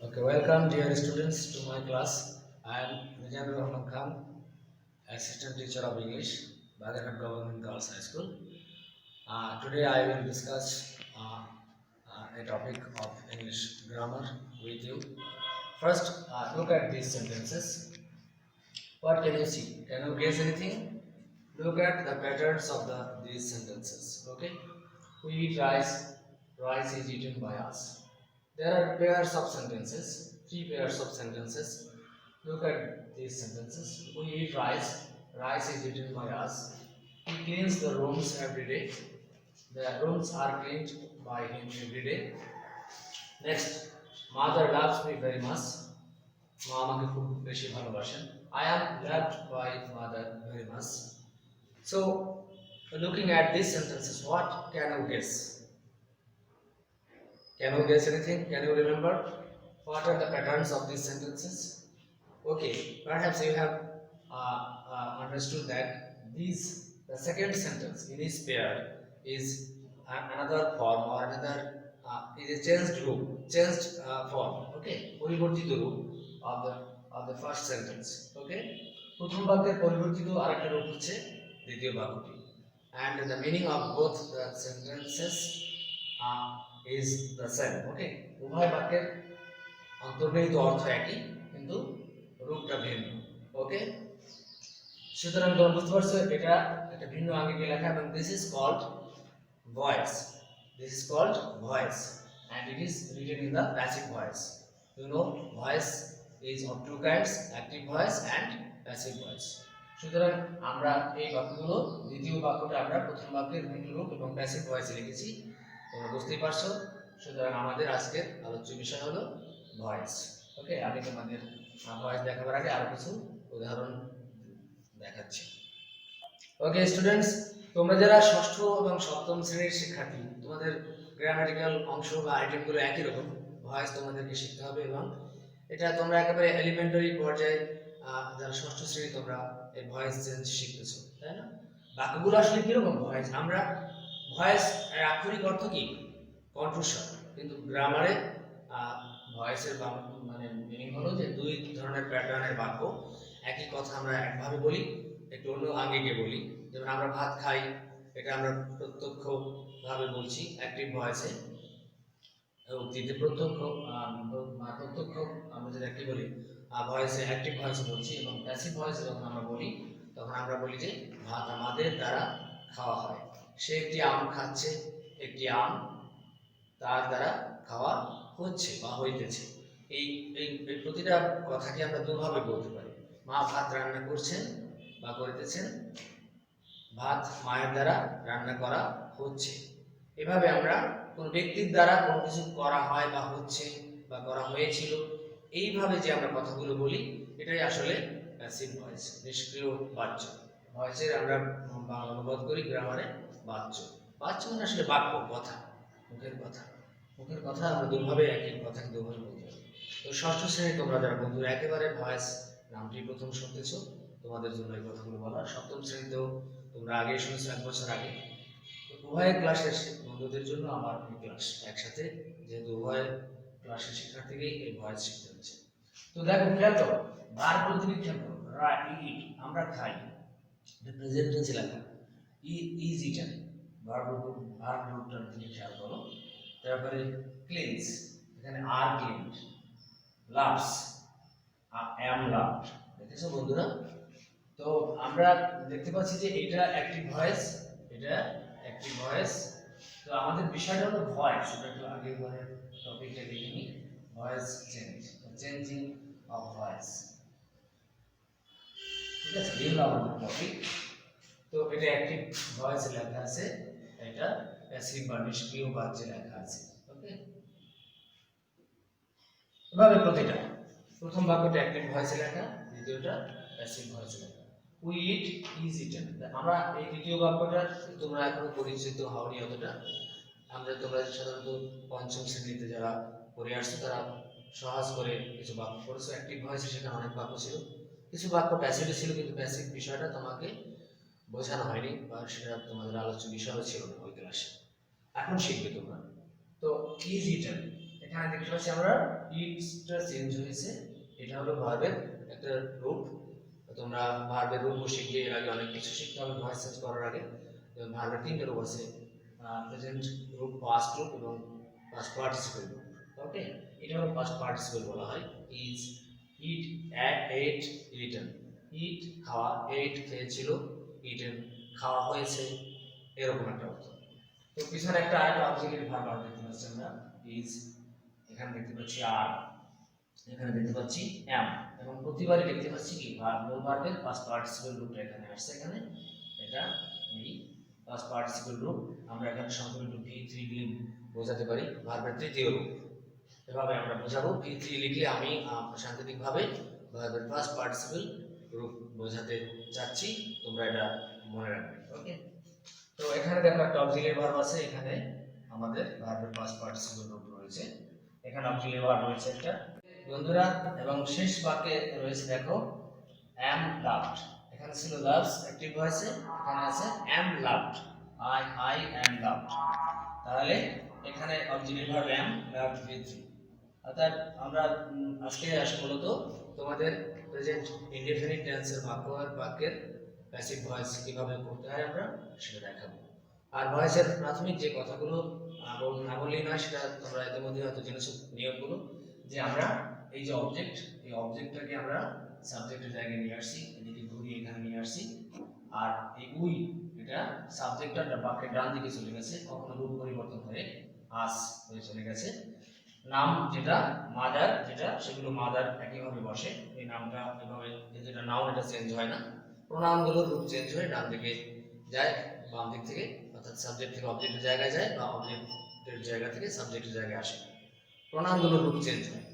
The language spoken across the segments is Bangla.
Okay, welcome dear students to my class. I am Mizanur Rahman Khan, Assistant Teacher of English, Bagarhat Government Girls High School. Today I will discuss a topic of English grammar with you. First, look at these sentences. What can you see? Can you guess anything? Look at the patterns of these sentences. Okay, we eat rice. Rice is eaten by us. There are pairs of sentences, three pairs of sentences. Look at these sentences. We eat rice. Rice is eaten by us. He cleans the rooms every day. The rooms are cleaned by him every day. Next, mother loves me very much. মা আমাকে খুব বেশি ভালোবাসেন. I am loved by mother very much. So, looking at these sentences, what can you guess? Can you guess anything? Can you remember? What are the patterns of these sentences? Okay, perhaps you have understood that the second sentence in each pair is another form or another is a changed form. Okay, পরিবর্তিত রূপ of the first sentence. Okay, প্রথম বাক্যের পরিবর্তিত আরেকটা রূপ হচ্ছে দ্বিতীয় বাক্যটি, and the meaning of both the sentences is the same. Okay, উভয় বাক্যের অন্তর্নিহিত অর্থ একই কিন্তু রূপটা ভিন্ন. ওকে, সুতরাং তোমরা বুঝতে পারছো এটা একটা ভিন্ন আঙ্গিকে লেখা এবং this is called voice. This is called voice and it is written in the passive voice. You know, voice is of two kinds, active voice and passive voice. সুতরাং আমরা এই বাক্যগুলো দ্বিতীয় বাক্যটা আমরা প্রথম বাক্যের ভিন্ন রূপ এবং প্যাসিভ ভয়েসে লিখেছি, তোমরা বুঝতেই পারছো. সুতরাং আমাদের আজকের আলোচ্য বিষয় হলো ভয়েস. ওকে, আমি তোমাদের ভয়েস দেখাবার আগে আরো কিছু উদাহরণ দেখাচ্ছি. ওকে স্টুডেন্টস, তোমরা যারা ষষ্ঠ এবং সপ্তম শ্রেণীর শিক্ষার্থী, তোমাদের গ্রামাটিক্যাল অংশ বা আইটেমগুলো একই রকম. ভয়েস তোমাদেরকে শিখতে হবে এবং এটা তোমরা একেবারে এলিমেন্টারি পর্যায়ে যারা ষষ্ঠ শ্রেণী তোমরা এই ভয়েস চেঞ্জ শিখতেছো, তাই না? বাক্যগুলো আসলে কিরকম ভয়েস, আমরা ভয়েস এর আক্ষরিক অর্থ কি? কণ্ঠস্বর. কিন্তু গ্রামারে ভয়েসের মানে মিনিং হলো যে দুই ধরনের প্যাটার্নের বাক্য, একই কথা আমরা একভাবে বলি, একটু অন্য আঙ্গিকে বলি. যেমন আমরা ভাত খাই, এটা আমরা প্রত্যক্ষ ভাবে বলছি অ্যাক্টিভ ভয়েসে, উক্তিতে প্রত্যক্ষ আমরা যেটা কি বলি ভয়েসে অ্যাক্টিভ ভয়েসে বলছি, এবং প্যাসিভ ভয়েসে যখন আমরা বলি তখন আমরা বলি যে ভাত আমাদের দ্বারা খাওয়া হয়. সে একটি আম খাচ্ছে, একটি আম তার দ্বারা খাওয়া হচ্ছে বা হইতেছে. এই এই প্রতিটা কথাকে আমরা দুভাবে বলতে পারি. মা ভাত রান্না করছেন বা করিতেছেন, ভাত মায়ের দ্বারা রান্না করা হচ্ছে. এভাবে আমরা কোন ব্যক্তির দ্বারা কোনো কিছু করা হয় বা হচ্ছে বা করা হয়েছিল, এইভাবে যে আমরা কথাগুলো বলি এটাই আসলে প্যাসিভ ভয়েস, নিষ্ক্রিয় বাচ্য. ভয়েসের আমরা বাংলা অনুবাদ করি গ্রামারে বাচ্য. বাচ্য মানে আসলে বাক্য, কথা, মুখের কথা. মুখের কথা আমরা দুভাবে একই কথাকে দুভাবে বলতে পারি. তো ষষ্ঠ শ্রেণী তোমরা যারা বন্ধুরা একেবারে ভয়েস নামটি প্রথম শুনতেছো, তোমাদের জন্য এই কথাগুলো বলা. সপ্তম শ্রেণীতেও তোমরা আগে শুনেছো, এক বছর আগে. উভয় ক্লাসের বন্ধুদের জন্য আমার এই ক্লাস একসাথে, যেহেতু উভয় ক্লাসের শিক্ষার্থীকেই এই ভয়েস শিখতে হচ্ছে. তো দেখো, খেয়াল করো, ভার্বগুলো তুমি খেয়াল করো. ইট আমরা খাই, প্রেজেন্ট টেন্সে লেখা. ইজ ইটেন, ভার্ব রূপটা তুমি খেয়াল করো. তারপরে ক্লিনস, এখানে আর ক্লিনড. লাভস, অ্যাম লাভড. দেখেছো বন্ধুরা? তো আমরা দেখতে পাচ্ছি যে এটা অ্যাক্টিভ ভয়েস, এটা অ্যাক্টিভ ভয়েস. তো আমাদের বিষয়টা হলো ভয়েস. এটা একটু আগে মানে টপিকটা লিখে নিই. Voice change, changing of voice. ঠিক আছে, এই হলো আমাদের টপিক. তো এটা অ্যাক্টিভ ভয়েসে লেখা আছে, এটা প্যাসিভ বা নিষ্ক্রিয় বাক্যে লেখা আছে. ওকে, এভাবে প্রতিটা, প্রথম বাক্যটা অ্যাক্টিভ ভয়েসে লেখা, দ্বিতীয়টা প্যাসিভ ভয়েসে লেখা. We eat, is eaten. আমরা এই দ্বিতীয় বাক্যটা তোমরা এখনো পরিচিত হওনি অতটা. তোমরা সাধারণত পঞ্চম শ্রেণীতে যারা পড়ে আসছো তারা সহজ করে কিছু বাক্য পড়েছো অ্যাক্টিভ ভয়েসে, সেখানে অনেক বাক্য ছিল, কিছু বাক্য প্যাসিভে ছিল, কিন্তু প্যাসিভ বিষয়টা তোমাকে বোঝানো হয়নি বা সেটা তোমাদের আলোচ্য বিষয়ও ছিল না ওই ক্লাসে. এখন শিখবে তোমরা. তো ইজ ইটেন, এখানে দেখতে পাচ্ছি আমরা ইটটা চেঞ্জ হয়েছে, এটা হলো ভার্বের একটা রূপ। তোমরা ভার্বের রূপ শিখলে এর আগে অনেক কিছু শিখতে হবে ভয়েস চেঞ্জ করার আগে। ভার্বের তিনটা রূপ আছে, প্রেজেন্ট রূপ, পাস্ট রূপ এবং পাস্ট পার্টিসিপল রূপ। ওকে, এটা হলো পাস্ট পার্টিসিপল বলা হয়। Is, it, at, eaten. ইট খাওয়া, এট খেয়েছিল, ইটেন খাওয়া হয়েছে, এরকম একটা অর্থ। তো পিছনে একটা আরেকটা অক্সিলারি ভার্ব আর দেখতে পাচ্ছি আমরা, ইজ, এখানে দেখতে পাচ্ছি আর, এখানে দেখতে পাচ্ছি এম, এবং প্রতিবারই দেখতে পাচ্ছি কি ভার্বের পাস্ট পার্টিসিপল রূপটা এখানে আসছে। এখানে এটা এই পাস্ট পার্টিসিপল রূপ আমরা এখানে সম্পূর্ণ V3 দিয়ে বোঝাতে পারি, ভার্বের তৃতীয় রূপ। এভাবে আমরা বোঝাবো। V3 লিখলে আমি সাংকেতিকভাবে ভার্বের পাস্ট পার্টিসিপল রূপ বোঝাতে চাচ্ছি, তোমরা এটা মনে রাখবে। ওকে, তো এখানে দেখো একটা অক্সিলারি ভার্ব আছে, এখানে আমাদের ভার্বের পাস্ট পার্টিসিপল রূপ রয়েছে, এখানে অক্সিলারি ভার্ব রয়েছে একটা বন্ধুরা। এবং শেষ বাক্যে রয়েছে দেখো am loved, এখানে ছিল loves অ্যাক্টিভ ভয়েসে, এখানে আছে am loved, I am loved। তাহলে এখানে auxiliary verb am loved V3। অর্থাৎ আমরা আজকে আসি মূলত তোমাদের প্রেজেন্ট ইনডেফিনিট টেন্সের বাক্যের প্যাসিভ ভয়েস কিভাবে করতে হয় আমরা সেটা দেখাবো। আর ভয়েসের প্রাথমিক যে কথাগুলো না বললেই নয়, সেটা তোমরা ইতিমধ্যে হয়তো জেনেছো নিয়মগুলো, যে আমরা এই যে অবজেক্ট, এই অবজেক্টটাকে আমরা সাবজেক্টের জায়গায় নিয়ে আসছি, এদিকে ঘুরিয়ে এখানে নিয়ে আসছি। আর এই উই, এটা সাবজেক্টটা বাক্যের ডান দিকে চলে গেছে, কখনো রূপ পরিবর্তন হয়ে আস হয়ে চলে গেছে। নাম যেটা মাদার, যেটা সেগুলো মাদার একইভাবে বসে, এই নামটা এভাবে, যেটা নাউন এটা চেঞ্জ হয় না। প্রোনাউনগুলোর রূপ চেঞ্জ হয়ে ডান দিকে যায়, বাম দিক থেকে, অর্থাৎ সাবজেক্ট থেকে অবজেক্টের জায়গায় যায় বা অবজেক্টের জায়গা থেকে সাবজেক্টের জায়গায় আসে। প্রোনাউনগুলোর রূপ চেঞ্জ হয়,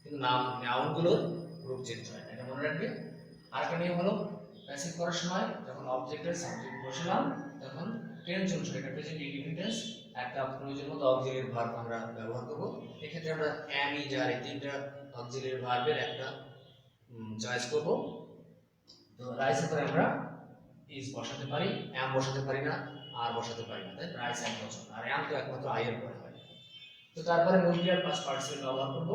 কিন্তু নাউনগুলোর রূপ চেঞ্জ হয়, এটা মনে রাখবে। আরেকটা নিয়ম হলো প্যাসিভ করার সময় যখন অবজেক্টের সাবজেক্ট বসালাম তখন টেন্স অনুসারে, এটা প্রেজেন্ট ইনডিফিনিট টেন্স, একটা প্রয়োজন মতো অক্সিলারি ভার্ব আমরা ব্যবহার করব। এক্ষেত্রে আমরা am, is, are এই তিনটা অক্সিলারি ভার্বের একটা চয়েস করব। তো রাইসের পরে আমরা is বসাতে পারি, am বসাতে পারি না, আর বসাতে পারি না, তাই রাইস একবচন, আর am তো একমাত্র I এর পরে হয়। তো তারপরে মডিউলার পাস্ট পার্টিসিপল ব্যবহার করব,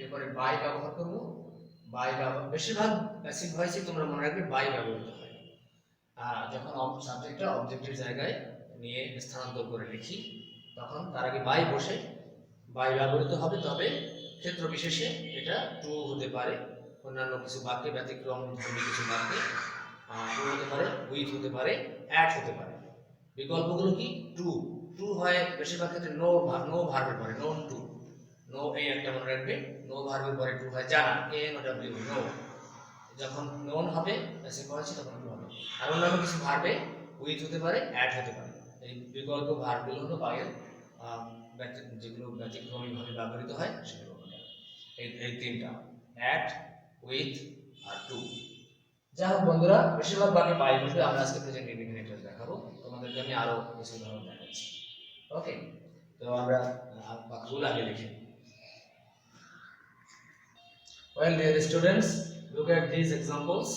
এরপরে বাই ব্যবহার করব। বাই ব্যবহার বেশিরভাগ প্যাসিভ ভয়েসে তোমরা মনে রাখবে বাই ব্যবহৃত হয় যখন সাবজেক্টটা অবজেক্টের জায়গায় নিয়ে স্থানান্তর করে লিখি, তখন তার আগে বাই বসে বাই ব্যবহৃত হবে। তবে ক্ষেত্র বিশেষে এটা টু হতে পারে, অন্যান্য কিছু বাক্যে ব্যতিক্রম ধর্মী কিছু বাক্যে টু হতে পারে, উইথ হতে পারে, অ্যাট হতে পারে। বিকল্পগুলো কি? টু, টু হয় বেশিরভাগ ক্ষেত্রে নো ভার্বের পরে, নোন টু, নো এই একটা মনে রাখবে, নো ভার্বের পরে টু হয় জানা, NOW, নো। যখন নোন হবে প্যাসিভ ভয়েস তখন টু হবে। আর অন্যান্য কিছু ভার্বে উইথ হতে পারে, অ্যাট হতে পারে। এই বিকল্প ভার্বগুলো হলো বাইয়ের যেগুলো ব্যতিক্রমীভাবে ব্যবহৃত হয় সেগুলো হলো এই তিনটা, অ্যাট, উইথ আর টু। যাই হোক বন্ধুরা, বেশিরভাগ বাকি বাই বসবে। আমরা আজকে প্রেজেন্ট ইনডিফিনিট টেন্স দেখাবো, তোমাদেরকে আমি আরো কিছু উদাহরণ দেখাচ্ছি। ওকে, তো আমরা বাক্যগুলো আগে লিখি। Well, dear students, look at these examples.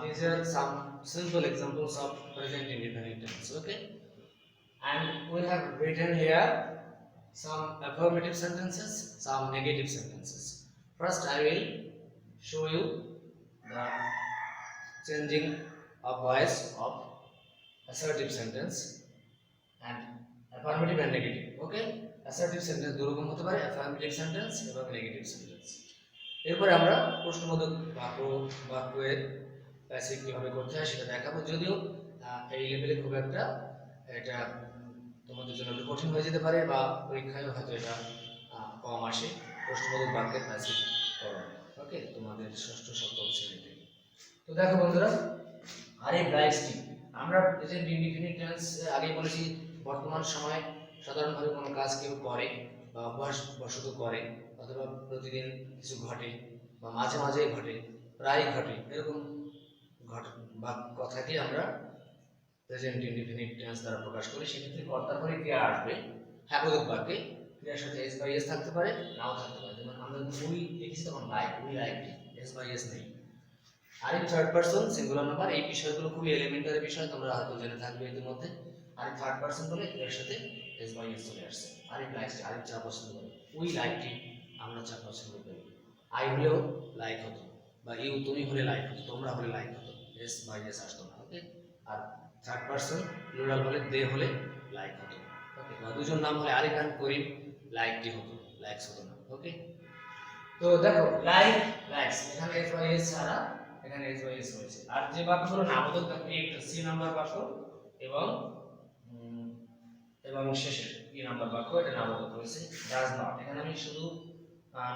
These are some simple examples of present indefinite tense. Okay, and we have written here some affirmative sentences, some negative sentences. First, I will show you the changing of voice of assertive sentence and affirmative and negative. Okay, assertive sentence দুরকম হতে পারে, affirmative sentence এবং negative sentence। এরপরে আমরা প্রশ্নবোধক বাক্যের প্যাসিভ কিভাবে করতে হয় সেটা দেখাবো। যদিও এই লেভেলে খুব একটা এটা তোমাদের জন্য একটু কঠিন হয়ে যেতে পারে, বা পরীক্ষায় হয়তো এটা কম আসে, প্রশ্নবোধক বাক্যের প্যাসিভ করো। ওকে, তোমাদের ষষ্ঠ সপ্তম শ্রেণীতে। তো দেখো বন্ধুরা, আরে ব্রাইস্টি, আমরা প্রেজেন্ট ইনডিফিনিট টেন্স আগেই বলেছি, বর্তমান সময়ে সাধারণভাবে কোনো কাজ কেউ করে বা অভ্যাসবশত করে, অথবা প্রতিদিন কিছু ঘটে বা মাঝে মাঝে ঘটে, প্রায় ঘটে, এরকম বা কথাকে আমরা প্রেজেন্ট ইনডিফিনিট টেন্স দ্বারা প্রকাশ করি। সেক্ষেত্রে কর্তার পরে ক্রিয়া আসবে হ্যাবোধক বাক্যে, ক্রিয়ার সাথে এস বাই এস থাকতে পারে, নাও থাকতে পারে। যেমন আমরা উই লিখেছি তখন লাইক, উই লাইক, এস বাই এস নেই। আর এই থার্ড পারসন সিঙ্গুলার নাম্বার, এই বিষয়গুলো খুবই এলিমেন্টারি বিষয়, তোমরা হয়তো জেনে থাকবে ইতিমধ্যে। আর থার্ড পারসন বলে এর সাথে এস বাই এস চলে আসছে। আরিফ লাইকস, আরিফ চা পছন্দ করে, উই লাইক ইট, আমরা চা পছন্দ করি। আই হলেও লাইক হতো, বা ইউ তুমি হলে লাইক হতো, তোমরা হলে লাইক হতো, এস বাই এস আসতো না। ওকে, আর থার্ড পারসন প্লুরাল হলে দে হলে লাইক হতো। ওকে, বা দুজন নাম হলে আরিফ অ্যান্ড করিম লাইকটি হতো, লাইকস হতো না। ওকে, তো দেখো লাইক লাইকস এখানে এস বাই এস ছাড়া এখানে এস বাই এস রয়েছে। আর যে বাক্যগুলো নামবোধক দেখো একটা সি নাম্বার বাক্য এবং শেষে ই নাম্বার বাক্য, এটা নামবোধক রয়েছে। ডাজ নট, এখানে আমি শুধু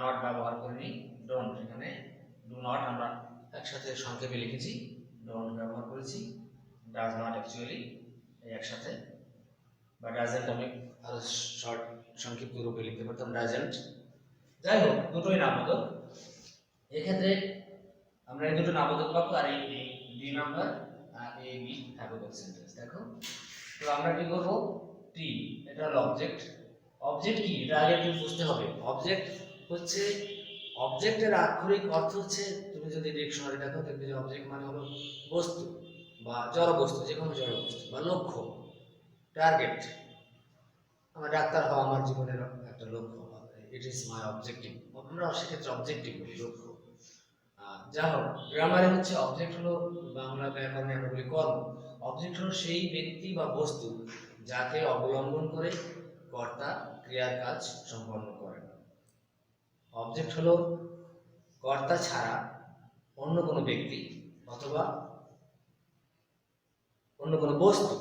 নট ব্যবহার করিনি, ডোন্ট, এখানে ডু নট আমরা একসাথে সংক্ষেপে লিখেছি, ডোন্ট ব্যবহার করেছি, ডাজ নট অ্যাকচুয়ালি একসাথে, বা ডাজেন্ট আমি আরো শর্ট সংক্ষিপ্ত রূপে লিখতে পারতাম, ডাজেন্ট। যাই হোক, দুটোই নামবোধক। এক্ষেত্রে আমরা এই দুটো নামবোধক বাক্য আর এই D number R A B হ্যাবোধক sentence. দেখো, তো আমরা কি করব, টি এটা হলো অবজেক্ট। অবজেক্ট কি, এটা আগে একটু বুঝতে হবে। অবজেক্ট হচ্ছে, অবজেক্টের আক্ষরিক অর্থ হচ্ছে, তুমি যদি ডিকশনারি দেখো দেখবে যে অবজেক্ট মানে হলো বস্তু বা জড় বস্তু, যে কোনো জড় বস্তু, বা লক্ষ্য, টার্গেট। আমার ডাক্তার হওয়া আমার জীবনের একটা লক্ষ্য, ইট ইজ মাই অবজেক্টিভ, আমরা সেক্ষেত্রে অবজেক্টিভ বলি, লক্ষ্য। যা হোক, গ্রামারে হচ্ছে অবজেক্ট হলো, বাংলা ব্যাকরণে আমরা বলি কর্ম। অবজেক্ট হলো সেই ব্যক্তি বা বস্তু যাকে অবলম্বন করে কর্তা ক্রিয়ার কাজ সম্পন্ন করেন। অবজেক্ট হলো কর্তা ছাড়া অন্য কোনো ব্যক্তি অথবা অন্য কোনো বস্তু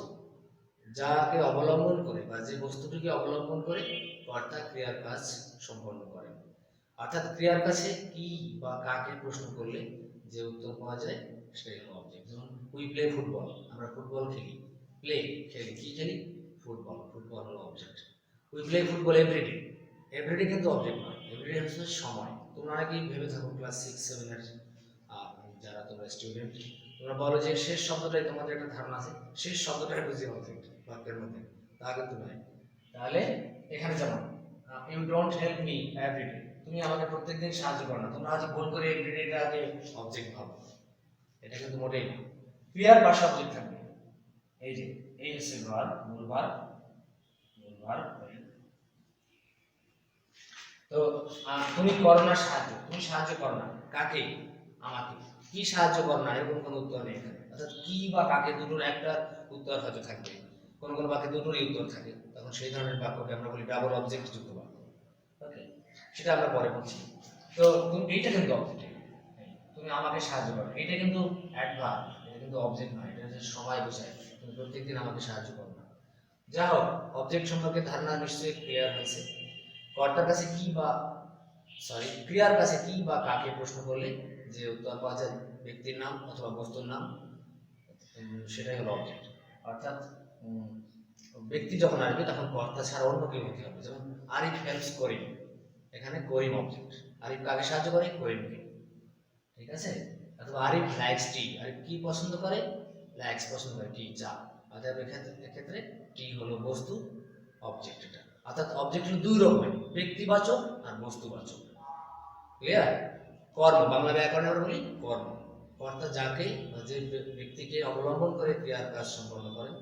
যাকে অবলম্বন করে, বা যে বস্তুটিকে অবলম্বন করে কর্তা ক্রিয়ার কাজ সম্পন্ন করেন। অর্থাৎ ক্রিয়ার কাছে কি বা কাকে প্রশ্ন করলে যে উত্তর পাওয়া যায় সেটাই হলো অবজেক্ট। যেমন উই প্লে ফুটবল, আমরা ফুটবল খেলি, প্লে খেলি, কি খেলি, ফুটবল, ফুটবল হলো object. We play football everyday, everyday কিন্তু অবজেক্ট নয়, এভরিডে হচ্ছে সময়। তোমরা নাকি ভেবে থাকো ক্লাস 6-7 এর যারা তোমরা স্টুডেন্ট, তোমরা বলো যে শেষ শব্দটাই তোমাদের একটা ধারণা আছে, শেষ শব্দটাই বুঝি অবজেক্ট বাক্যের মধ্যে, তা কিন্তু নয়। তাহলে এখানে যেমন you don't help me everyday, তুমি আমাকে প্রত্যেকদিন সাহায্য করো না, তোমরা আজ ভুল করে এভরিডেটা আগে অবজেক্ট ভাবো, এটা কিন্তু মোটেই না। ক্রিয়ার পাশে অবজেক্ট থাকবে, এই যে এই হচ্ছে ভার্ব, মূল ভার্ব, তো তুমি করো না সাহায্য, তুমি সাহায্য করো না কাকে, আমাকে। কি সাহায্য করো না, এরকম কোনো উত্তর নেই এখানে। অর্থাৎ কি বা কাকে দুটোর একটা উত্তর হয়তো থাকবে, কোন কোন বাক্যে দুটোরই উত্তর থাকে, তখন সেই ধরনের বাক্যকে আমরা বলি ডাবল অবজেক্ট যুক্ত বাক্য। ওকে, সেটা আমরা পরে বলছি। তো তুমি এইটা কিন্তু অবজেক্ট, তুমি আমাকে সাহায্য করো, এটা কিন্তু অ্যাডভার্ব, এটা কিন্তু অবজেক্ট নয়, এটা হচ্ছে সময় বোঝায়, তুমি প্রত্যেকদিন আমাকে সাহায্য করো না। যা হোক, অবজেক্ট সম্পর্কে ধারণা নিশ্চয়ই ক্লিয়ার হয়েছে। কর্তার কাছে কি বা ক্রিয়ার কাছে কি বা কাকে প্রশ্ন করলে যে উত্তর পাওয়া যায় ব্যক্তির নাম অথবা বস্তুর নাম, সেটাই হলো অবজেক্ট। অর্থাৎ ব্যক্তি যখন আসবে তখন কর্তা ছাড়া অন্য কেউ হতে হবে। যেমন আরিফ হেল্পস করিম, এখানে করিম অবজেক্ট, আরিফ কাকে সাহায্য করে, করিমকে, ঠিক আছে। অথবা আরিফ লাইকস টি, আরিফ কি পছন্দ করে, লাইকস পছন্দ করে, টি চা। অর্থাৎ এক্ষেত্রে টি হলো বস্তু, অবজেক্ট এটা। অর্থাৎ অবজেক্ট হলো দুই রকমের, ব্যক্তিবাচক আর বস্তুবাচক। ক্লিয়ার। কর্ম, বাংলা ব্যাকরণে আমরা বলি কর্ম, কর্তা যাকে বা যে ব্যক্তিকে অবলম্বন করে ক্রিয়ার কাজ সম্পন্ন করেন।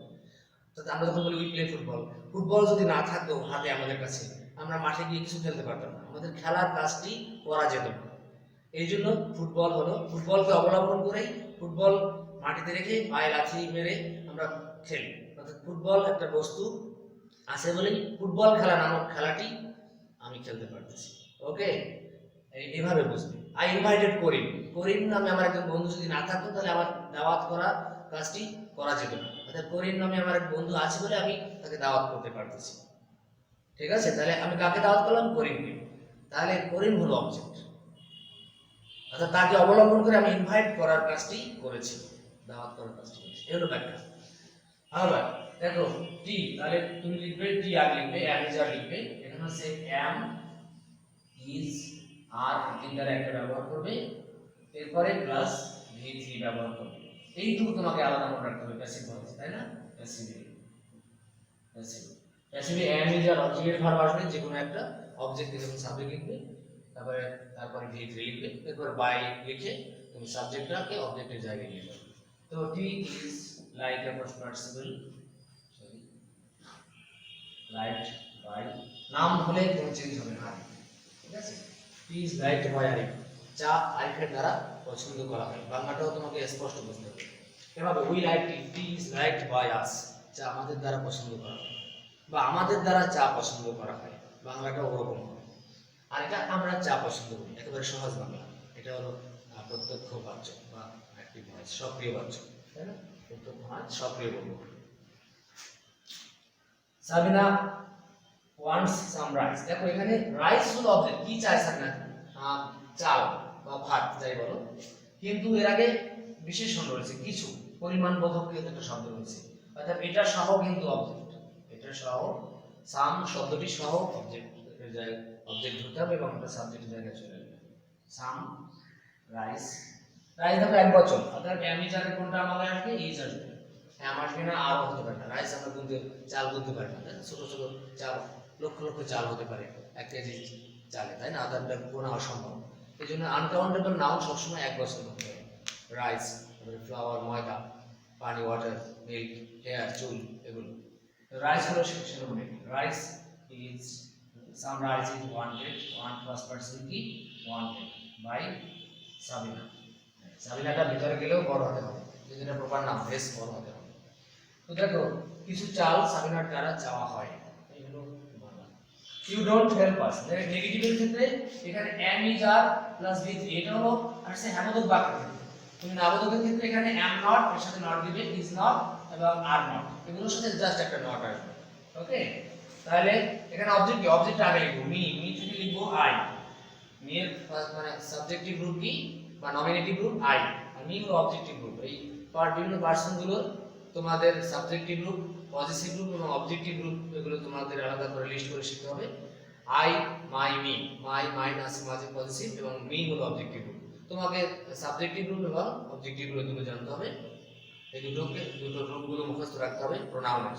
অর্থাৎ আমরা যখন বলি উই প্লে ফুটবল, ফুটবল যদি না থাকতো হাতে আমাদের কাছে, আমরা মাঠে গিয়ে কিছু খেলতে পারতাম না, আমাদের খেলার কাজটি করা যেত না। এই জন্য ফুটবল হলো, ফুটবলকে অবলম্বন করেই, ফুটবল মাটিতে রেখে পায়ে লাথি মেরে আমরা খেলি। অর্থাৎ ফুটবল একটা বস্তু আছে বলেই ফুটবল খেলা নামক খেলাটি আমি খেলতে পারতেছি। ওকে, এইভাবে বুঝবে। আই ইনভাইটেড করিম, করিম নামে আমার একজন বন্ধু যদি না থাকতো তাহলে আমার দাওয়াত করা কাজটি করা যেত না। অর্থাৎ করিম নামে আমার এক বন্ধু আছে বলে আমি তাকে দাওয়াত করতে পারতেছি। ঠিক আছে, তাহলে আমি কাকে দাওয়াত করলাম, করিমকে। তাহলে করিম হলো অবজেক্ট, অর্থাৎ তাকে অবলম্বন করে আমি ইনভাইট করার কাজটি করেছি, দাওয়াত করার কাজটি করেছি। এই হলো ব্যাখ্যা। আবার দেখো টি, তাহলে তুমি লিখবে টি আর লিখবে, এম ইজ আর লিখবে। এখানে হচ্ছে এম ইজ আর তিনটার একটা ব্যবহার করবে, এরপরে প্লাস ভি3 ব্যবহার করবে। এইটুকু তোমাকে আলাদা মনে রাখতে হবে প্যাসিভ ভয়েস, তাই না? Passive passive am is are object verb আসবে, যে কোনো একটা অবজেক্ট দিয়ে তুমি সাবজেক্ট লিখবে, তারপরে ভি3 লিখবে, এরপর বাই লিখে তুমি সাবজেক্টটাকে অবজেক্টের জায়গায় নিয়ে যাবে। তো tea is like a possible, sorry, liked by, নাম হলে কোনো চেঞ্জ হবে না, ঠিক আছে। Tea is liked by Arif, চা আরিফের দ্বারা পছন্দ করা হয়। বাংলাটাও তোমাকে স্পষ্ট বুঝতে হবে। এভাবে we like tea, tea is liked by us, চা আমাদের দ্বারা পছন্দ করা হয় বা আমাদের দ্বারা চা পছন্দ করা হয়, বাংলাটাও ওরকম হবে। আর এটা আমরা চা পছন্দ করি, একেবারে সহজ বাংলা। এটা হলো প্রত্যক্ষ বাচ্য বা অ্যাক্টিভ ভয়েস, সক্রিয় বাচ্য, তাই না? প্রত্যক্ষ হয় সক্রিয় বলবো। সাবিনা ওয়ান্টস সাম রাইস, দেখো এখানে রাইস হলো অবজেক্ট, কি চাই সাবিনা? চাল বা ভাত যাই বলো, কিন্তু এর আগে বিশেষণ রয়েছে, কিছু পরিমাণ বোধক কিন্তু একটা শব্দ রয়েছে, অর্থাৎ এটা সহ কিন্তু অবজেক্ট, এটা সহ সাম শব্দটি সহ অবজেক্ট অবজেক্ট হতে হবে এবং এটা সাবজেক্টের জায়গায় চলে আসবে। সাম রাইস, রাইস দেখো এক বচন, অর্থাৎ আমি জানি কোনটা আমাদের আসবে, ইজ আসবে, হ্যাঁ আসবে না, আরও হতে পারে না। রাইস আমরা গুনতে, চাল গুনতে পারি না, ছোট ছোট চাল, লক্ষ লক্ষ চাল হতে পারে এক কেজি চালে, তাই না? আদারটা গোনা অসম্ভব। এই জন্য আনকাউন্টেবল নাউন সবসময় এক বছর হতে হবে। রাইস, তারপরে ফ্লাওয়ার, ময়দা, পানি, ওয়াটার, মিল্ক, হেয়ার, চুল, এগুলো। রাইস হলো সেরকম, rice is, some rice is wanted, one first person কি ওয়ান্টেড বাই সাবিনা। সাবিনাটা ভিতরে গেলেও বড় হতে হবে, যদি এটা প্রপার নাম, বেশ বড় হতে হবে। তো দেখো কিছু চাল সাবিনার দ্বারা চাওয়া হয়, এগুলো Bangla. You don't help us, নেগেটিভের ক্ষেত্রে এখানে am is are plus be, এটা হলো আসছে হ্যামবোধক বাক্য। তুমি নাবোধকের ক্ষেত্রে এখানে am not এর সাথে not দিবে, is not এবং are not, এগুলোর সাথে জাস্ট একটা not আসবে। ওকে, তাহলে এখানে অবজেক্ট কি, অবজেক্ট আগে লিখবো মি, মি থেকে লিখবো আই, মি এর মানে সাবজেক্টিভ রূপ কি বা নমিনেটিভ রূপ আই, আর মি হলো অবজেক্টিভ রূপ। এই বিভিন্ন পার্সন গুলো তোমাদের সাবজেক্টিভ রূপ, পজিটিভ রূপ এবং অবজেক্টিভ রূপ, এগুলো তোমাদের আলাদা করে লিস্ট করে শিখতে হবে। I, my, me, my, mine আছে মাঝে পজিটিভ এবং মি হলো অবজেক্টিভ রূপ। তোমাকে সাবজেক্টিভ রূপ এবং অবজেক্টিভ রূপ দুটো জানতে হবে, এই দুটো রূপগুলো মুখস্থ রাখতে হবে প্রোনাউনের।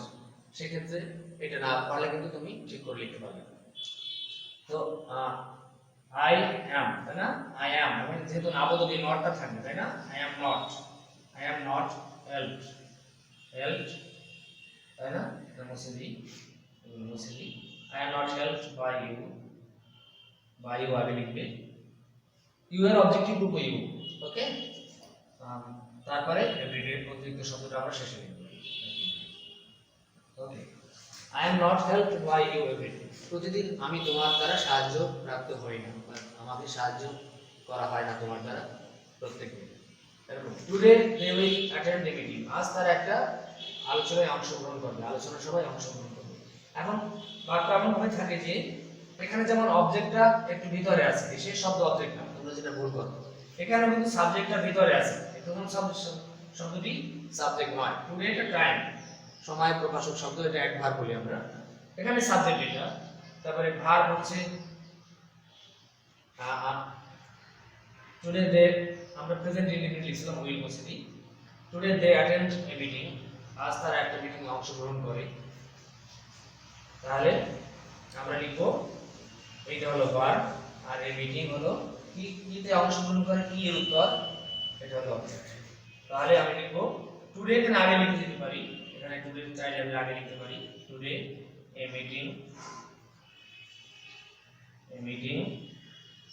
সেক্ষেত্রে এটা না পারলে কিন্তু তুমি ঠিক করে লিখতে পারবে। তো আই অ্যাম, তাই না? আই অ্যাম, মানে যেহেতু নাবোধক এই নটটা থাকবে, তাই না? I am not, I am not helped, helped, তাই না? এটা মুছে দিই, এগুলো মুছে দিই। I am not helped by you, by you আগে লিখবে, ইউ এর অবজেক্টিভ রূপ ইউ, ওকে। তারপরে এভরিডে অতিরিক্ত শব্দটা আমরা শেষে লিখব, okay. I am not helped by you everyday, প্রতিদিন আমি তোমার দ্বারা সাহায্য প্রাপ্ত হই না, আমাকে সাহায্য করা হয় না তোমার দ্বারা প্রত্যেকদিন। এরকম today they will attend the meeting, আজ তারা একটা আলোচনায় অংশগ্রহণ করবে, আলোচনা সভায় অংশগ্রহণ করবে। এখন বাক্য এমন ভাবে থাকে যে এখানে যেমন অবজেক্টটা একটু ভিতরে আছে, বিশেষ শব্দ অবজেক্ট না, তোমরা যেটা ভুল করো, এখানে কিন্তু সাবজেক্টটা ভিতরে আছে, প্রথম শব্দটি সাবজেক্ট নয়। টুডে এটা টাইম, সময় প্রকাশক শব্দ, এটা অ্যাডভার্ব বলি আমরা, এখানে সাবজেক্ট এটা, তারপরে ভার্ব হচ্ছে টুডে দে, আমরা প্রেজেন্ট ইনডিফিনিট লিখছিলাম, উইল মুছে দিই। Today they attend a meeting, আজ তারা একটা মিটিং এ অংশগ্রহণ করে, তাহলে আমরা লিখব এইটা হলো ভার্ব, আর এই মিটিং হলো কি, কিতে অংশগ্রহণ করে, কি এর উত্তর, এটা হলো অবজেক্ট। তাহলে আমি লিখব টুডে, এখানে আগে লিখে দিতে পারি, এখানে টুডে চাইলে আমি আগে লিখতে পারি, today a meeting, a meeting,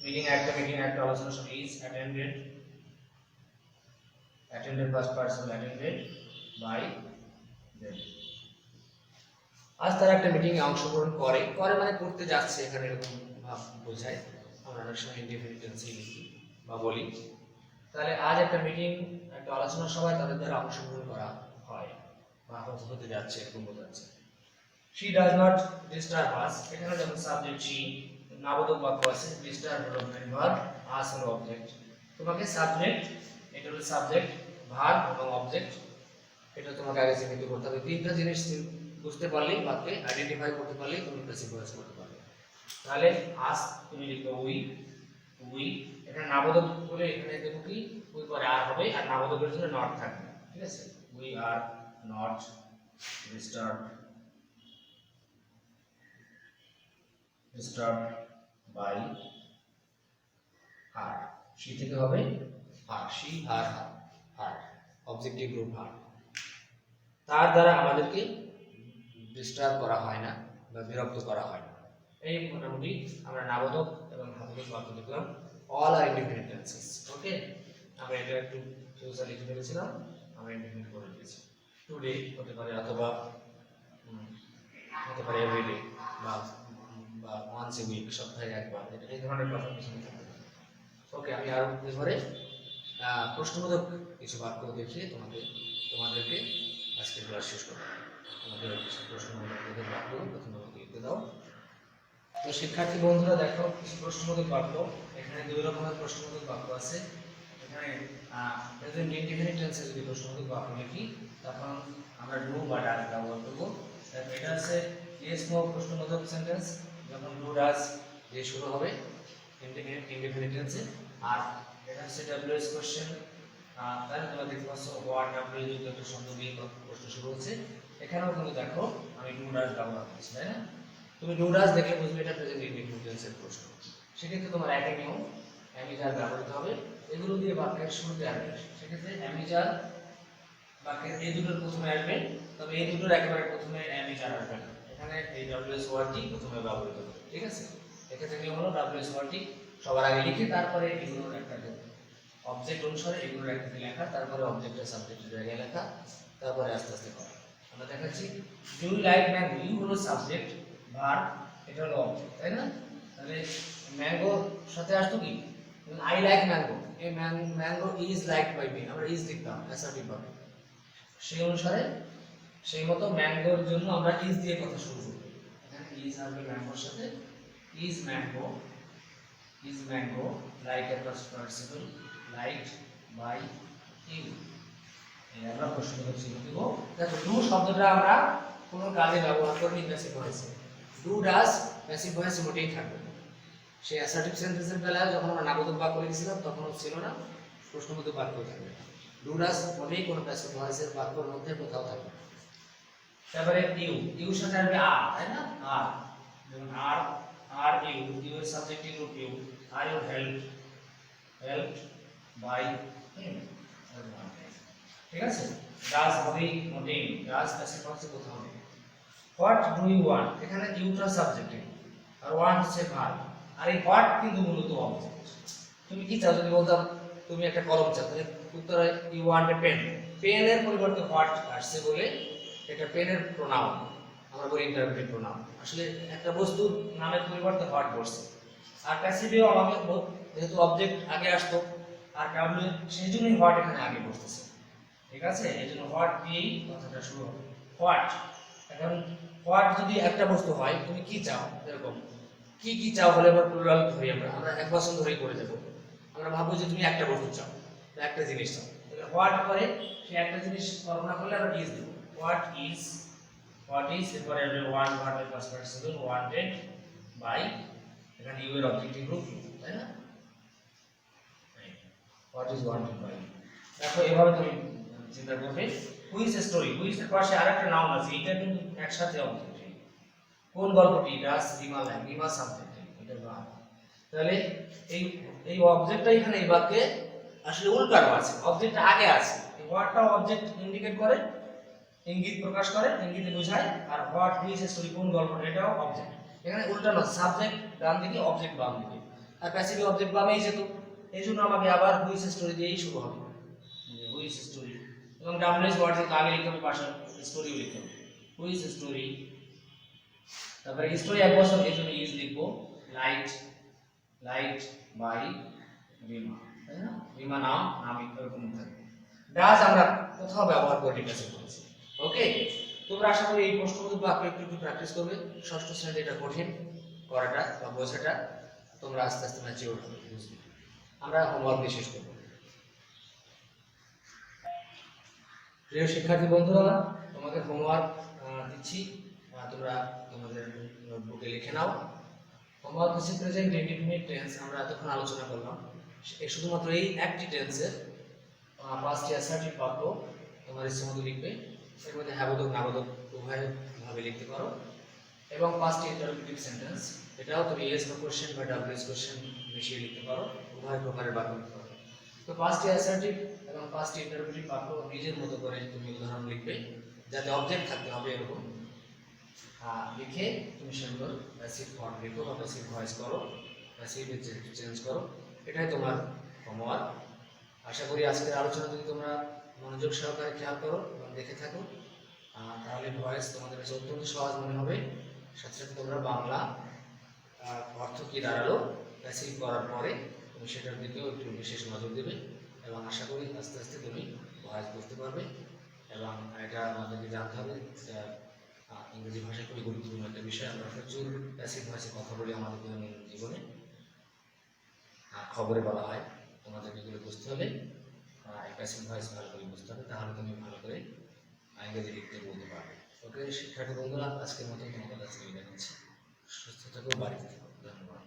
meeting একটা আলোচনা সভা, is attended, attended first person, attended by them, আজ তারা একটা মিটিং এ অংশগ্রহণ করে, করে মানে করতে যাচ্ছে, এখানে এরকম ভাব বোঝায়, আমরা অনেক সময় ইনডিফিনিট টেন্সে লিখি বা বলি। তাহলে আজ একটা মিটিং, একটা আলোচনা সভায় তাদের দ্বারা অংশগ্রহণ করা হয় বা হতে যাচ্ছে, এরকম বোঝাচ্ছে। she does not disturb us, এখানে যখন সাবজেক্ট she, নাবোধক বাক্য আছে, disturb হলো ভার্ব, us হলো অবজেক্ট। তোমাকে সাবজেক্ট, এটা হলো সাবজেক্ট, ভার্ব এবং অবজেক্ট, এটা তোমাকে আগে চিহ্নিত করতে হবে। তিনটা জিনিস বুঝতে পারলেই, বাক্যে আইডেন্টিফাই করতে পারলেই তুমি প্যাসিভ ভয়েস করতে পারবে। তাহলে আজ তুমি লিখবে উই, উই, এখানে নাবোধক বলে এখানে দেখো কি উই পরে আর হবে, আর নাবোধকের জন্য নট থাকবে, ঠিক আছে? We are not disturbed by her, she থেকে হবে her, she, her, her, objective রূপ her, তার দ্বারা আমাদেরকে ডিস্টার্ব করা হয় না বা বিরক্ত করা হয়। এই মোটামুটি আমরা নাবোধক এবং ধাবোধক বাক্য লিখলাম। অল আর ইনডিফিনিট টেন্সেস। ওকে, আমরা এটা একটু ফিউচার লিখে ফেলেছিলাম, আমরা ইনডিফিনিট করে দিয়েছি। টুডে হতে পারে, অথবা হতে পারে এভরিডে, বা ওয়ান্স এ উইক, সপ্তাহে একবার, এই ধরনের কথা পিছনে থাকতে পারে। ওকে, আমি আরো এবারে প্রশ্নবোধক কিছু বাক্য দেখিয়ে তোমাদেরকে আজকে ক্লাস শেষ করব। আমাদের প্রশ্নবোধক বাক্য প্রথমে লিখতে দাও। তো শিক্ষার্থী বন্ধুরা দেখো, কিছু প্রশ্নবোধক বাক্য, এখানে দুই রকমের প্রশ্নবোধক বাক্য আছে। এখানে প্রেজেন্ট ইনডিফিনিট টেন্সে যদি প্রশ্নবোধক বাক্য লিখি তখন আমরা ডু বা ডাজ ব্যবহার করব। এটা আছে ইয়েস নো প্রশ্নবোধক সেন্টেন্স, যখন ডু ডাজ দিয়ে শুরু হবে ইনডিফিনিট টেন্সে। আর এটা হচ্ছে ডব্লিউএস কোশ্চেন, তাহলে তোমরা দেখতে পাচ্ছ ওয়ার্ড ডব্লিউ যুক্ত একটা শব্দ দিয়ে প্রশ্ন শুরু হচ্ছে। এখানেও কিন্তু দেখো আমি ডু ডাজ ব্যবহার করছি, তাই না? তুমি ডু ডাজ দেখলে বুঝবে এটা প্রেজেন্ট ইনডিফিনিট টেন্সের প্রশ্ন। সেক্ষেত্রে তোমার একই নিয়ম, অ্যামিজার ব্যবহৃত হবে। এগুলো দিয়ে বাক্যের শুরুতে আসবে, সেক্ষেত্রে অ্যামিজার বাক্যের এই দুটোর প্রথমে আসবে, তবে এই দুটোর একেবারে প্রথমে অ্যামিজার আসবে না। এখানে এই ডব্লিউএস ওয়ার্ডটি প্রথমে ব্যবহৃত হবে, ঠিক আছে? এক্ষেত্রে নিয়ম হলো ডব্লিউএস ওয়ার্ডটি সবার আগে লিখে তারপরে এগুলোর একটা অবজেক্ট অনুসারে এগুলোর একটা লেখা, তারপরে অবজেক্টের সাবজেক্টের জায়গায় লেখা, তারপরে আস্তে আস্তে করা। আমরা দেখাচ্ছি do you like mango, you হলো সাবজেক্ট, ভার্ব এটা হলো অবজেক্ট, তাই না? তাহলে ম্যাঙ্গো সাথে আসতো কি আই লাইক ম্যাঙ্গো, এই mango is liked by me, আমরা ইজ লিখতাম অ্যাসার্টিভ ভাবে। সেই অনুসারে সেই মতো ম্যাঙ্গোর জন্য আমরা ইজ দিয়ে কথা শুরু করব। এখানে ইজ আসবে ম্যাঙ্গোর সাথে, is mango like a past participle liked by you. এই আমরা প্রশ্নবোধক চিহ্ন দেব। দেখো ডু শব্দটা আমরা কোনো কাজে ব্যবহার করি প্যাসিভ ভয়েসে। ডু ডাজ প্যাসিভ ভয়েস মোটেই থাকবে না। সেই অ্যাসার্টিভ সেন্টেন্সের বেলায় যখন আমরা নাবোধক বাক্য লিখেছিলাম তখনও ছিল না, প্রশ্নবোধক বাক্য থাকবে। ডু ডাজ মোটেই কোনো প্যাসিভ ভয়েসের বাক্যের মধ্যে কোথাও থাকবে। তারপরে ইউ সাথে আসবে আর, তাই না? আর, যেমন আর ইউ এর subject include you, are you helped by him, ঠিক আছে? ডাজ হবে মোটেই, ডাজ প্যাসিভ ভয়েসে কোথাও নেই। হোয়াট ডু ইউ ওয়ান্ট, এখানে ইউটা সাবজেক্ট আর ওয়ান্ট হচ্ছে ভার্ব, আর এই হোয়াট কিন্তু মূলত অবজেক্ট। তুমি কি চাও, যদি বলতাম তুমি একটা কলম চাও, তাহলে উত্তরে ইউ ওয়ান্ট এ পেন, পেনের পরিবর্তে হোয়াট আসছে বলে এটা পেনের প্রোনাউন, আমরা বলি ইন্টারপ্রেটিভ প্রোনাউন। আসলে একটা বস্তুর নামের পরিবর্তে হোয়াট বসছে। আর প্যাসিভেও আমাকে যেহেতু অবজেক্ট আগে আসতো আর ডাব্লিউ, সেই জন্যই হোয়াট এখানে আগে বসতেছে, ঠিক আছে? এই জন্য হোয়াট দিয়েই কথাটা শুরু হবে, হোয়াট। এখন হোয়াট যদি একটা বস্তু হয়, তুমি কি চাও, এরকম কি চাও হলে আমরা প্লুরাল ধরি, আমরা এক বচন ধরেই করে দেবো। আমরা ভাববো যে তুমি একটা বস্তু চাও, একটা জিনিস চাও, তাহলে হোয়াট করে সেই একটা জিনিস কল্পনা করলে আমরা ইজ দেবো। হোয়াট ইজ এরপরে আসবে ওয়ান্ট, ভার্বের পাস্ট পার্টিসিপল, ওয়ান্টেড বাই, এখানে ইউ এর অবজেক্টিভ গ্রুপ, তাই না? What is wanted by. দেখো এভাবে তুমি চিন্তা করবে। হুইচ স্টোরি, হুইচ এর পাশে আরেকটা নাউন আছে, এটা কিন্তু একসাথে অবজেক্ট। কোন গল্পটি, ডাস রিমা লাইক, রিমা সাবজেক্ট, এটা ভার্ব। তাহলে এই অবজেক্টটা এখানে এই বাক্যে আসলে উল্টানো আছে, অবজেক্টটা আগে আছে। এই ওয়ার্ডটা অবজেক্ট ইন্ডিকেট করে, ইঙ্গিত প্রকাশ করে, ইঙ্গিতে বোঝায়। আর হোয়াট হুইচ স্টোরি, কোন গল্পটা, এটাও অবজেক্ট। এখানে উল্টানো, সাবজেক্ট ডান দিকে, অবজেক্ট বাম দিকে, আর প্যাসিভ অবজেক্ট বামেই যেত। এই জন্য আমাকে আবার হুইচ স্টোরি দিয়েই শুরু হবে, হুইচ স্টোরি। এবং ডাব্লিউএস ওয়ার্ড থেকে আগে লিখতে হবে, পাশে স্টোরি লিখতে হবে, হুইচ স্টোরি। তারপরে স্টোরি এক বছর, এই জন্য ইজ লিখবো, লাইট বাই রিমা, তাই না? রিমা নাম এরকম থাকবে। ডাজ আমরা কোথাও ব্যবহার করি, কাছে বলেছি। ওকে, তোমরা আশা করি এই প্রশ্নবোধক বাক্য একটু প্র্যাকটিস করবে। ষষ্ঠ শ্রেণীতে এটা কঠিন করাটা বা বোঝাটা, তোমরা আস্তে আস্তে ম্যাচিওর হবে, বুঝবে। আমরা হোমওয়ার্ক দিয়ে শেষ করব। প্রিয় শিক্ষার্থী বন্ধুরা, তোমাদের হোমওয়ার্ক দিচ্ছি, তোমরা তোমাদের নোটবুকে লিখে নাও। হোমওয়ার্ক হচ্ছে প্রেজেন্ট ইনডিফিনিট টেন্স, আমরা এতক্ষণ আলোচনা করলাম। শুধুমাত্র এই একটি টেন্সের পাঁচটি অ্যাসার্টিভ বাক্য তোমার ইচ্ছে মতো লিখবে। এর মধ্যে হ্যাবোধক নাবোধক উভয়ভাবে লিখতে পারো, এবং পাঁচটি ইন্টারোগেটিভ সেন্টেন্স, এটাও তুমি ইয়েস নো কোশ্চেন বা ডাব্লিউএস কোশ্চেন মিশিয়ে লিখতে পারো, উভয় প্রকারের বাক্য লিখতে পারো। তো পাঁচটি অ্যাসার্টিভ এবং পাঁচটি ইন্টারোগেটিভ বাক্য নিজের মতো করে তুমি উদাহরণ লিখবে, যাতে অবজেক্ট থাকতে হবে এরকম। লিখে তুমি সুন্দর প্যাসিভ ফর্ম লিখো বা প্যাসিভ ভয়েস করো, প্যাসিভ চেঞ্জ করো। এটাই তোমার হোমওয়ার্ক। আশা করি আজকের আলোচনা যদি তোমরা মনোযোগ সহকারে খেয়াল করো এবং দেখে থাকো, তাহলে ভয়েস তোমাদের কাছে অত্যন্ত সহজ মনে হবে। সাথে সাথে তোমরা বাংলা অর্থ কী দাঁড়ালো প্যাসিভ করার পরে তুমি সেটার দিকেও একটু বিশেষ নজর দেবে এবং আশা করি আস্তে আস্তে তুমি ভয়েস বুঝতে পারবে। এবং এটা আমাদেরকে জানতে হবে, ইংরেজি ভাষা খুবই গুরুত্বপূর্ণ একটা বিষয়। আমরা প্রচুর প্যাসিভ ভয়েসে কথা বলি আমাদের দৈনন্দিন জীবনে, খবরে বলা হয়। তোমাদেরকে এগুলো বুঝতে হবে, প্যাসিভ ভয়েস ভালো করে বুঝতে হবে, তাহলে তুমি ভালো করে ইংরেজি লিখতে বলতে পারবে। ওকে শিক্ষার্থী বন্ধুরা, আজকের মতো তোমাদের কাছে বিদায় নিচ্ছি। সুস্থ থাকো, বাড়িতে থাকো। ধন্যবাদ।